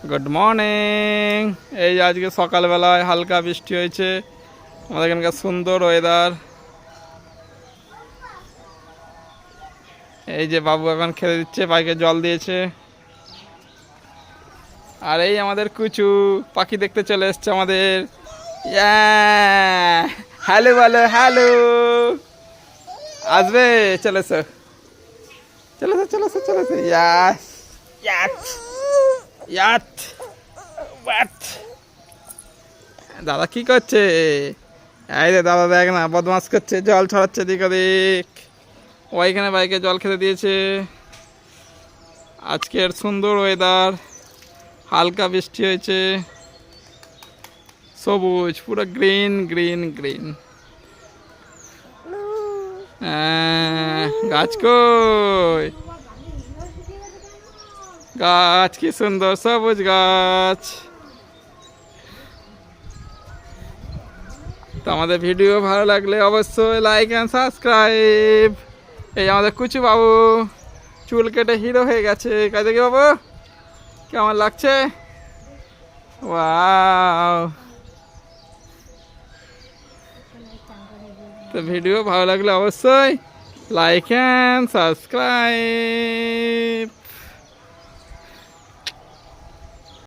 Good morning. এই আজকে সকালবেলায় হালকা বৃষ্টি হয়েছে, আমাদের এখানকার সুন্দর ওয়েদার। এই যে বাবু এখন খেতে দিচ্ছে, বাইকে জল দিয়েছে। আর এই আমাদের কুচু পাখি দেখতে চলে এসছে আমাদের। হ্যালো বলো, হ্যালো। আসবে, চলেছে চলেছে চলেছে চলেছে। ইয়াস ইয়াস ইয়াত ইয়াত। দাদা কি করছে? এই রে দাদা, দেখ না, বদমাস করছে, জল ছড়াচ্ছে দিক ওদিক। ওইখানে বাইকে জল খেতে দিয়েছে। আজকের সুন্দর ওয়েদার, হালকা বৃষ্টি হয়েছে, সবুজ পুরো গ্রিন গ্রিন গ্রিন। গাছ কই? গাছ কি সুন্দর সবুজ গাছ। তো আমাদের ভিডিও ভালো লাগলে অবশ্যই লাইক অ্যান্ড সাবস্ক্রাইব। এই আমাদের কুচু বাবু চুল কেটে হিরো হয়ে গেছে। কাজে কি বাবু, কেমন লাগছে? ওয়াও। তো ভিডিও ভালো লাগলে অবশ্যই লাইক অ্যান্ড সাবস্ক্রাইব।